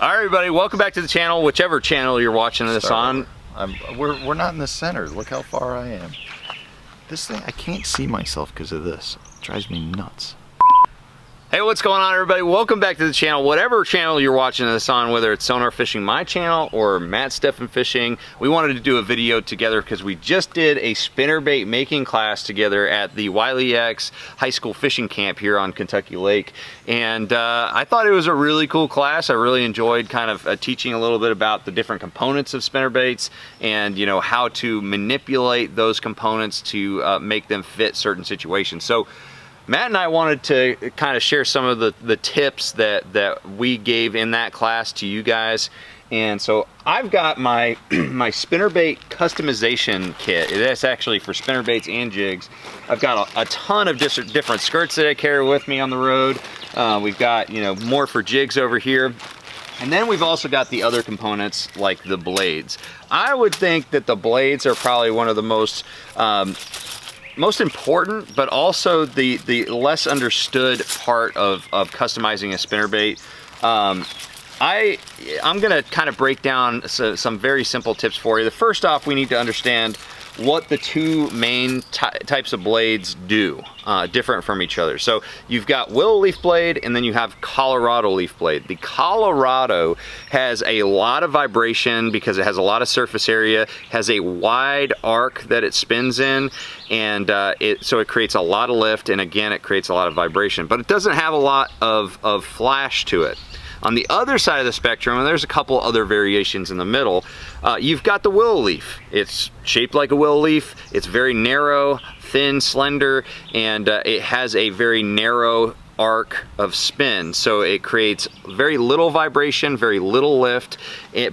All right, everybody, welcome back to the channel, whichever channel you're watching this on. We're not in the center. Look how far I am. This thing, I can't see myself because of this. It drives me nuts. Hey, what's going on, everybody? Welcome back to the channel, whatever channel you're watching this on, whether it's SonarFishing, my channel, or Matt Stefan Fishing. We wanted to do a video together because we just did a spinnerbait making class together at the Wiley X High School Fishing Camp here on Kentucky Lake. And I thought it was a really cool class. I really enjoyed kind of teaching a little bit about the different components of spinnerbaits and, you know, how to manipulate those components to make them fit certain situations. So Matt and I wanted to kind of share some of the tips that we gave in that class to you guys. And so I've got my my spinnerbait customization kit. That's actually for spinnerbaits and jigs. I've got a ton of different skirts that I carry with me on the road. We've got, you know, more for jigs over here. And then we've also got the other components like the blades. I would think that the blades are probably one of the most important, but also the less understood part of customizing a spinnerbait. I'm gonna kind of break down some very simple tips for you. The first off, we need to understand what the two main types of blades do, different from each other. So you've got willow leaf blade and then you have Colorado leaf blade. The Colorado has a lot of vibration because it has a lot of surface area, has a wide arc that it spins in, and so it creates a lot of lift, and again, it creates a lot of vibration, but it doesn't have a lot of flash to it. On the other side of the spectrum, and there's a couple other variations in the middle, you've got the willow leaf. It's shaped like a willow leaf. It's very narrow, thin, slender, and it has a very narrow arc of spin. So it creates very little vibration, very little lift,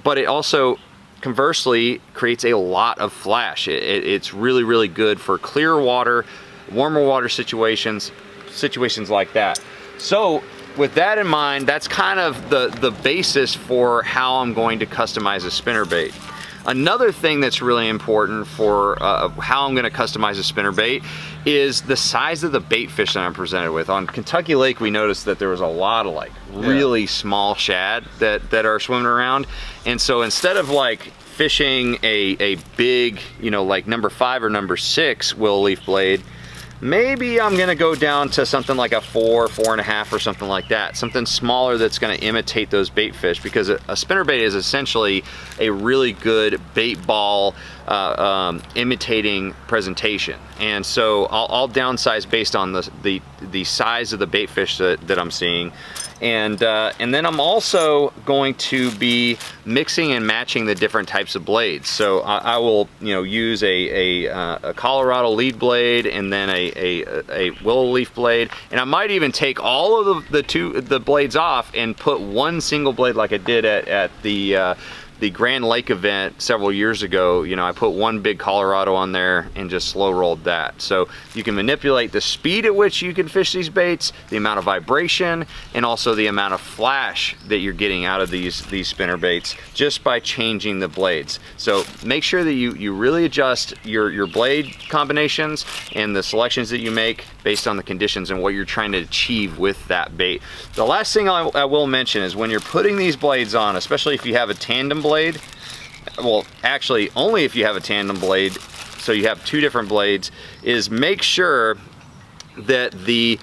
but it also conversely creates a lot of flash. It's really, really good for clear water, warmer water situations like that. So with that in mind, that's kind of the basis for how I'm going to customize a spinnerbait. Another thing that's really important for how I'm going to customize a spinnerbait is the size of the bait fish that I'm presented with. On Kentucky Lake, we noticed that there was a lot of like really small shad that are swimming around, and so instead of like fishing a big, you know, like number 5 or number 6 willow leaf blade, maybe I'm gonna go down to something like a 4, 4.5 or something like that. Something smaller that's gonna imitate those bait fish, because a spinnerbait is essentially a really good bait ball imitating presentation. And so I'll downsize based on the size of the bait fish that I'm seeing. And then I'm also going to be mixing and matching the different types of blades. So I will, you know, use a Colorado lead blade and then a willow leaf blade, and I might even take all of the blades off and put one single blade like I did at the Grand Lake event several years ago. You know, I put one big Colorado on there and just slow rolled that. So you can manipulate the speed at which you can fish these baits, the amount of vibration, and also the amount of flash that you're getting out of these spinner baits just by changing the blades. So make sure that you really adjust your blade combinations and the selections that you make based on the conditions and what you're trying to achieve with that bait. The last thing I will mention is when you're putting these blades on, especially if you have a tandem blade, well, actually only if you have a tandem blade, so you have two different blades, is make sure that the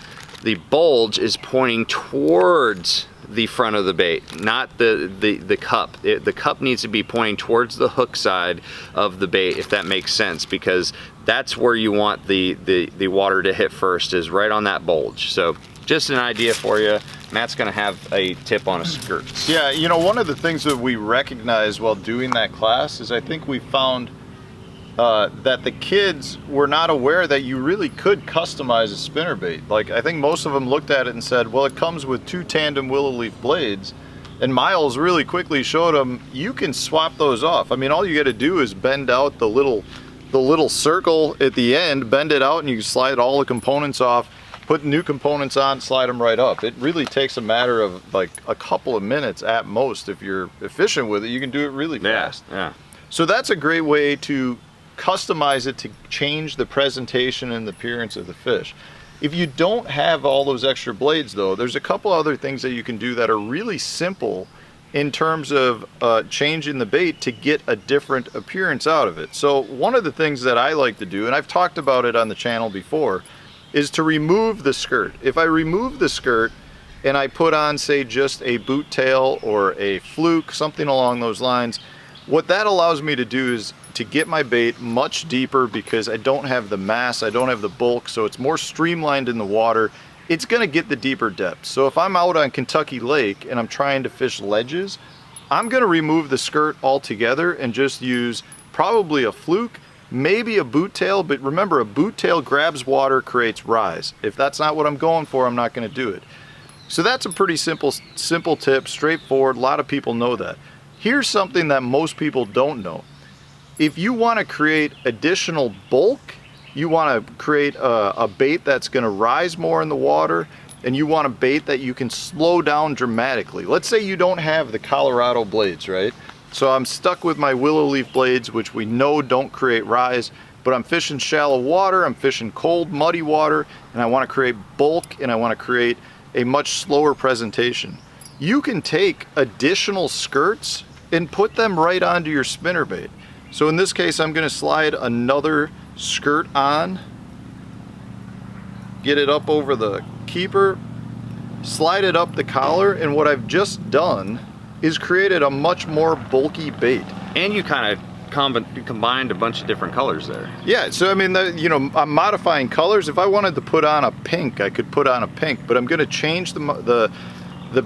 bulge is pointing towards the front of the bait, not the cup. The cup needs to be pointing towards the hook side of the bait, if that makes sense, because that's where you want the water to hit first, is right on that bulge. So just an idea for you. Matt's gonna have a tip on a skirt. Yeah, you know, one of the things that we recognized while doing that class is I think we found that the kids were not aware that you really could customize a spinnerbait. Like, I think most of them looked at it and said, well, it comes with 2 tandem willow leaf blades, and Miles really quickly showed them you can swap those off. I mean, all you got to do is bend out the little circle at the end, bend it out, and you slide all the components off, put new components on, slide them right up. It really takes a matter of like a couple of minutes at most. If you're efficient with it, you can do it really fast. Yeah. So that's a great way to customize it to change the presentation and the appearance of the fish. If you don't have all those extra blades though, there's a couple other things that you can do that are really simple in terms of changing the bait to get a different appearance out of it. So one of the things that I like to do, and I've talked about it on the channel before, is to remove the skirt. If I remove the skirt and I put on, say, just a boot tail or a fluke, something along those lines, what that allows me to do is to get my bait much deeper because I don't have the mass, I don't have the bulk, so it's more streamlined in the water. It's gonna get the deeper depth. So if I'm out on Kentucky Lake and I'm trying to fish ledges, I'm gonna remove the skirt altogether and just use probably a fluke, maybe a boot tail, but remember, a boot tail grabs water, creates rise. If that's not what I'm going for, I'm not gonna do it. So that's a pretty simple tip, straightforward. A lot of people know that. Here's something that most people don't know. If you wanna create additional bulk, you want to create a bait that's going to rise more in the water, and you want a bait that you can slow down dramatically. Let's say you don't have the Colorado blades, right? So I'm stuck with my willow leaf blades, which we know don't create rise, but I'm fishing shallow water, I'm fishing cold, muddy water, and I want to create bulk, and I want to create a much slower presentation. You can take additional skirts and put them right onto your spinnerbait. So in this case, I'm going to slide another skirt on, get it up over the keeper, slide it up the collar, and what I've just done is created a much more bulky bait. And you kind of combined a bunch of different colors there. Yeah, so I mean, you know, I'm modifying colors. If I wanted to put on a pink, I could put on a pink, but I'm going to change the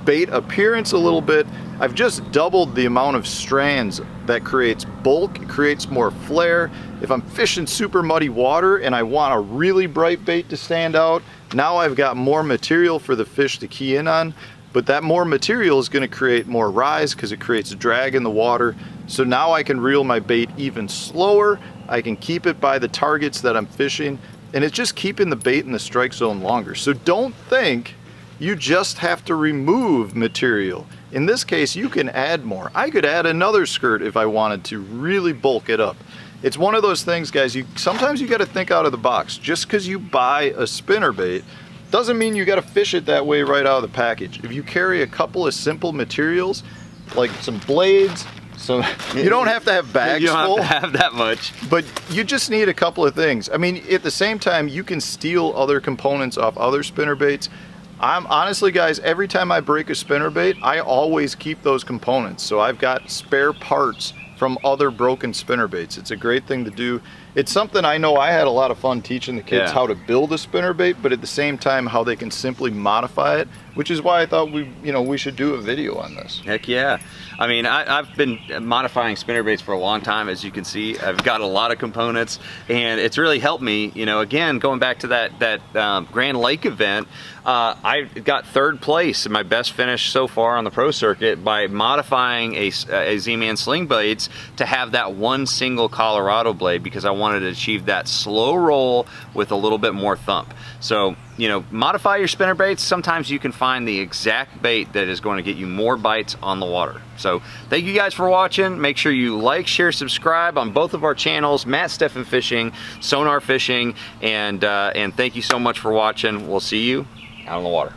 bait appearance a little bit. I've just doubled the amount of strands that creates bulk, it creates more flare. If I'm fishing super muddy water and I want a really bright bait to stand out, now I've got more material for the fish to key in on, but that more material is going to create more rise because it creates drag in the water. So now I can reel my bait even slower, I can keep it by the targets that I'm fishing, and it's just keeping the bait in the strike zone longer. So don't think you just have to remove material. In this case, you can add more. I could add another skirt if I wanted to really bulk it up. It's one of those things, guys, sometimes you gotta think out of the box. Just because you buy a spinnerbait doesn't mean you gotta fish it that way right out of the package. If you carry a couple of simple materials, like some blades, so you don't have to have bags full. You don't full, have to have that much. but you just need a couple of things. I mean, at the same time, you can steal other components off other spinnerbaits. Honestly, guys, every time I break a spinnerbait, I always keep those components. So I've got spare parts from other broken spinnerbaits. It's a great thing to do. It's something I know I had a lot of fun teaching the kids how to build a spinnerbait, but at the same time how they can simply modify it, which is why I thought we should do a video on this. Heck yeah. I mean, I've been modifying spinnerbaits for a long time, as you can see. I've got a lot of components, and it's really helped me. You know, again, going back to that Grand Lake event, I got third place in my best finish so far on the Pro Circuit by modifying a Z-Man sling blades to have that one single Colorado blade, because I wanted to achieve that slow roll with a little bit more thump. So, you know, modify your spinnerbaits. Sometimes you can find the exact bait that is going to get you more bites on the water. So thank you guys for watching. Make sure you like, share, subscribe on both of our channels, Matt Stefan Fishing, Sonar Fishing, and thank you so much for watching. We'll see you out on the water.